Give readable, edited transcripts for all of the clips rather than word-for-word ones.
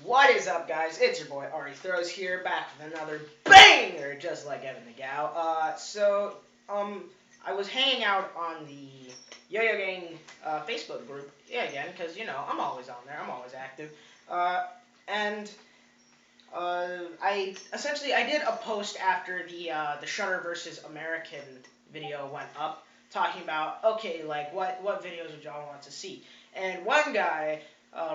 What is up, guys? It's your boy Ari Throws here, back with another banger, just like Evan the Gal. I was hanging out on the Yo-Yo Gang Facebook group, yeah, again, because I'm always on there, I'm always active, and I did a post after the Shutter versus American video went up, talking about okay, like what videos would y'all want to see, and one guy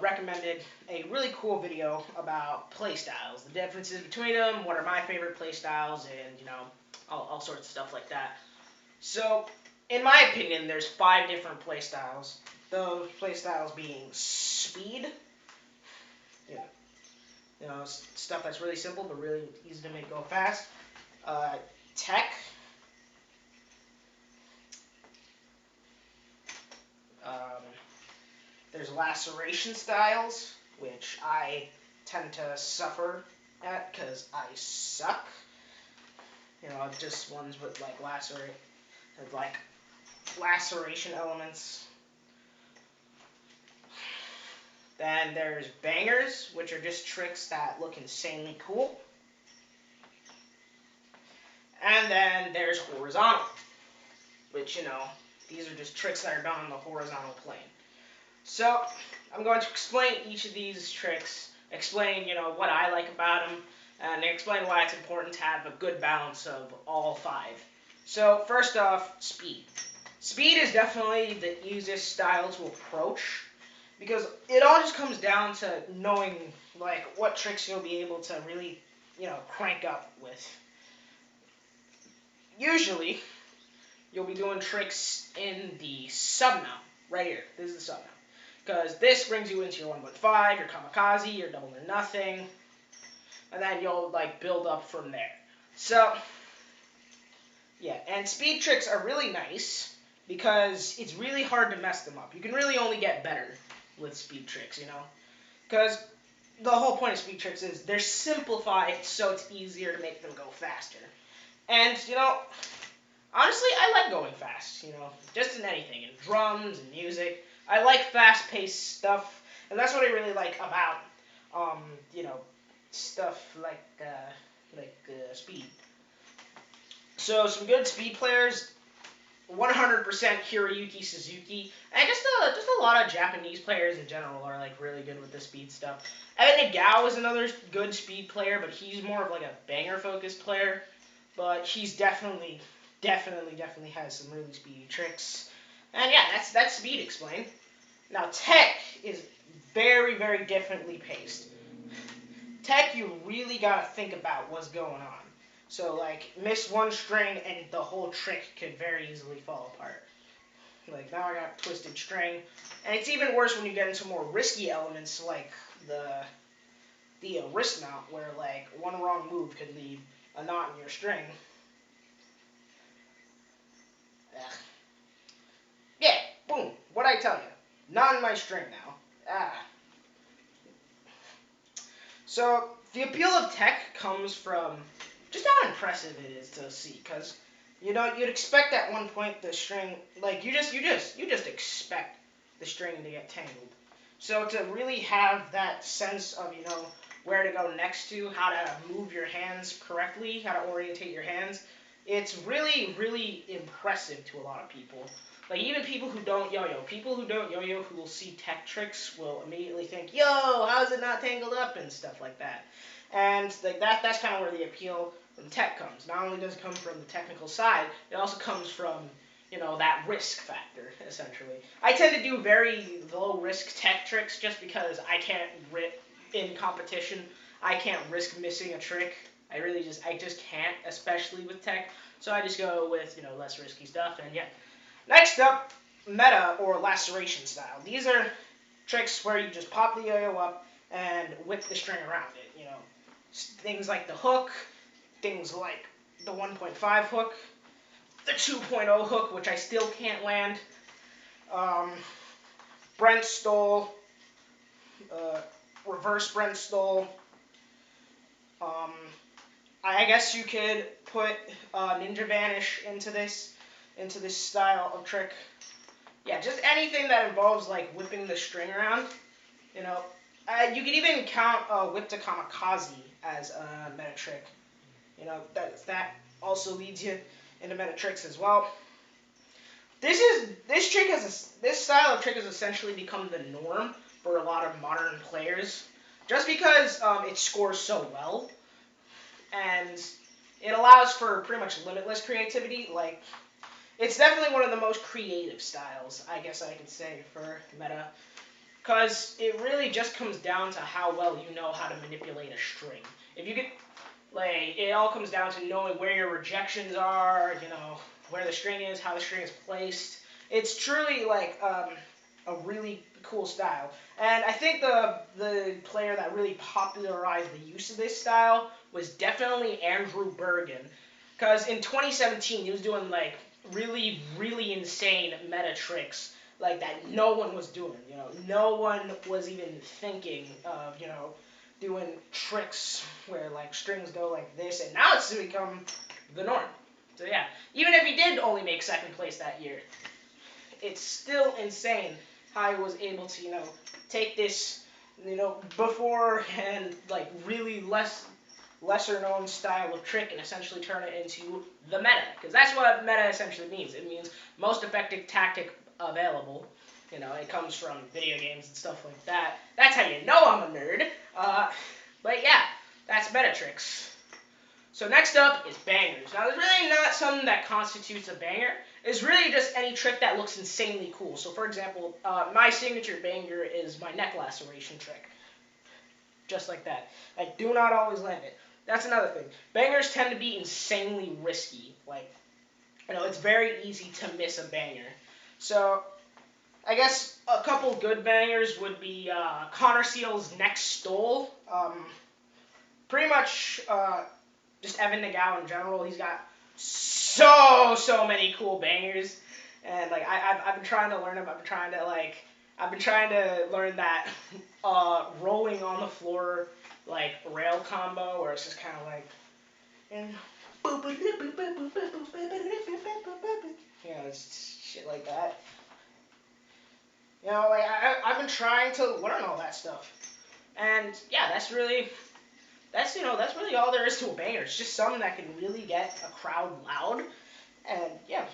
recommended a really cool video about playstyles, the differences between them, what are my favorite playstyles, and all sorts of stuff like that. So, in my opinion, there's 5 different playstyles. Those playstyles being speed, yeah, stuff that's really simple but really easy to make go fast. Tech. Um, there's laceration styles, which I tend to suffer at because I suck. Just ones with like laceration elements. Then there's bangers, which are just tricks that look insanely cool. And then there's horizontal, which, these are just tricks that are done on the horizontal plane. So, I'm going to explain each of these tricks, explain, what I like about them, and explain why it's important to have a good balance of all 5. So, first off, speed. Speed is definitely the easiest style to approach, because it all just comes down to knowing, like, what tricks you'll be able to really, crank up with. Usually, you'll be doing tricks in the sub-mount, right here. This is the sub-mount. Because this brings you into your 1.5, your kamikaze, your double or nothing, and then you'll, build up from there. So, yeah, and speed tricks are really nice, because it's really hard to mess them up. You can really only get better with speed tricks, Because the whole point of speed tricks is they're simplified so it's easier to make them go faster. And, honestly, I like going fast, just in anything, in drums and music. I like fast-paced stuff, and that's what I really like about, stuff like speed. So, some good speed players, 100% Hiroyuki Suzuki, and just a lot of Japanese players in general are really good with the speed stuff. Evan Nagao is another good speed player, but he's more of a banger focused player. But he's definitely has some really speedy tricks. And yeah, that's speed explained. Now tech is very differently paced. Tech, you really gotta think about what's going on. So miss one string and the whole trick could very easily fall apart. Now I got twisted string, and it's even worse when you get into more risky elements like the wrist mount, where one wrong move could leave a knot in your string. Ugh. Yeah, boom. What'd I tell you? Knot in my string now. So the appeal of tech comes from just how impressive it is to see, because you'd expect at one point the string, you just expect the string to get tangled. So to really have that sense of where to go next to, how to move your hands correctly, how to orientate your hands, it's really impressive to a lot of people. Even people who don't yo-yo, who will see tech tricks will immediately think, yo, how is it not tangled up, and stuff like that. And that's kind of where the appeal from tech comes. Not only does it come from the technical side, it also comes from, that risk factor, essentially. I tend to do very low-risk tech tricks just because I can't in competition. I can't risk missing a trick. I just can't, especially with tech. So I just go with, less risky stuff, and yeah. Next up, meta or laceration style. These are tricks where you just pop the yo-yo up and whip the string around it. Things like the hook, things like the 1.5 hook, the 2.0 hook, which I still can't land, Brent Stoll, reverse Brent Stoll. I guess you could put Ninja Vanish into this style of trick. Yeah, just anything that involves whipping the string around. You could even count Whip to Kamikaze as a meta trick. That also leads you into meta tricks as well. This style of trick has essentially become the norm for a lot of modern players, just because it scores so well and it allows for pretty much limitless creativity. Like, it's definitely one of the most creative styles, I guess I could say, for meta. Because it really just comes down to how well you know how to manipulate a string. If you could, like, it all comes down to knowing where your rejections are, where the string is, how the string is placed. It's truly, like, a really cool style. And I think the player that really popularized the use of this style was definitely Andrew Bergen. Because in 2017, he was doing, like, really, really insane meta tricks like that no one was doing. No one was even thinking of, doing tricks where like strings go like this, and now it's become the norm. So yeah, even if he did only make second place that year, it's still insane how he was able to, take this, before and like really lesser known style of trick and essentially turn it into the meta. Because that's what meta essentially means. It means most effective tactic available. It comes from video games and stuff like that. That's how you know I'm a nerd. But yeah, that's meta tricks. So next up is bangers. Now, there's really not something that constitutes a banger. It's really just any trick that looks insanely cool. So for example, my signature banger is my neck laceration trick. Just like that. I do not always land it. That's another thing. Bangers tend to be insanely risky. Like, it's very easy to miss a banger. So, I guess a couple good bangers would be Connor Seal's Neck Stole. Pretty much just Evan Nagao in general. He's got so many cool bangers. And, like, I've been trying to learn them. I've been trying to learn that rolling on the floor, like, rail combo, where it's just kind of like, and it's shit like that. Like, I've been trying to learn all that stuff. And, yeah, that's really all there is to a banger. It's just something that can really get a crowd loud. And, yeah.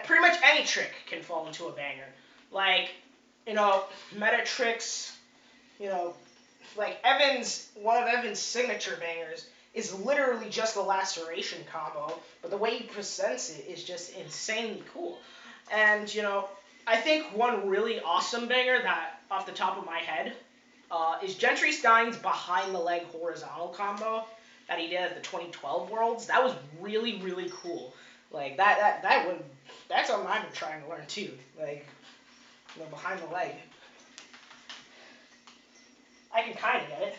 Pretty much any trick can fall into a banger. Like, meta tricks, like one of Evan's signature bangers is literally just a laceration combo, but the way he presents it is just insanely cool. And, I think one really awesome banger that, off the top of my head, is Gentry Stein's behind the leg horizontal combo that he did at the 2012 Worlds. That was really, really cool. Like, that's something I've been trying to learn too. Like, behind the leg. I can kind of get it.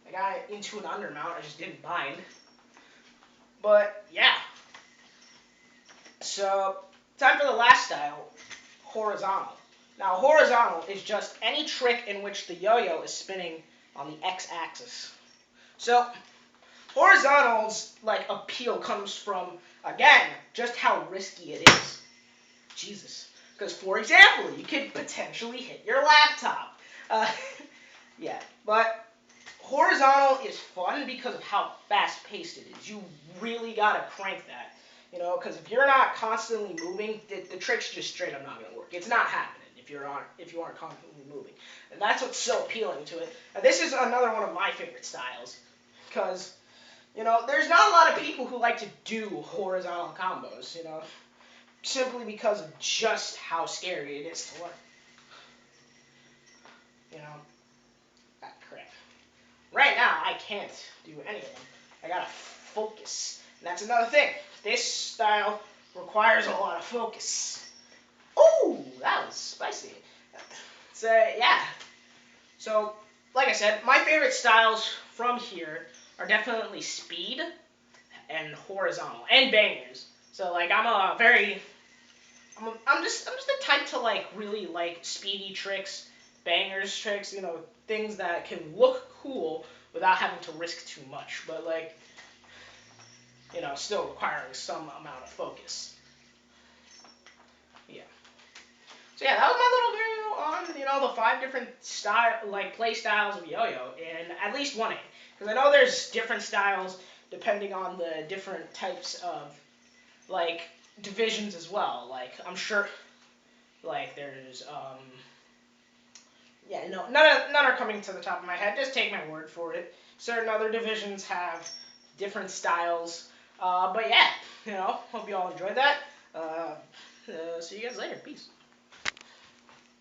I got it into an undermount, I just didn't bind. But, yeah. So, time for the last style, horizontal. Now, horizontal is just any trick in which the yo-yo is spinning on the x-axis. So, horizontal's, like, appeal comes from, again, just how risky it is. Jesus. Because, for example, you could potentially hit your laptop. Yeah, but horizontal is fun because of how fast-paced it is. You really gotta crank that, because if you're not constantly moving, the trick's just straight up not gonna work. It's not happening if you aren't constantly moving, and that's what's so appealing to it. And this is another one of my favorite styles, because there's not a lot of people who like to do horizontal combos, simply because of just how scary it is to learn. Crap. Right now, I can't do any of them. I gotta focus. And that's another thing. This style requires a lot of focus. Ooh, that was spicy. So, yeah. So, like I said, my favorite styles from here are definitely speed and horizontal and bangers. So, like, I'm just the type to like really like speedy tricks, bangers tricks, things that can look cool without having to risk too much, but like, still requiring some amount of focus. Yeah. So yeah, that was my little on, the 5 different play styles of yo-yo in at least one A. Because I know there's different styles depending on the different types of like divisions as well. Like I'm sure, like there's yeah, no, none are coming to the top of my head. Just take my word for it. Certain other divisions have different styles. But yeah, hope you all enjoyed that. See you guys later. Peace.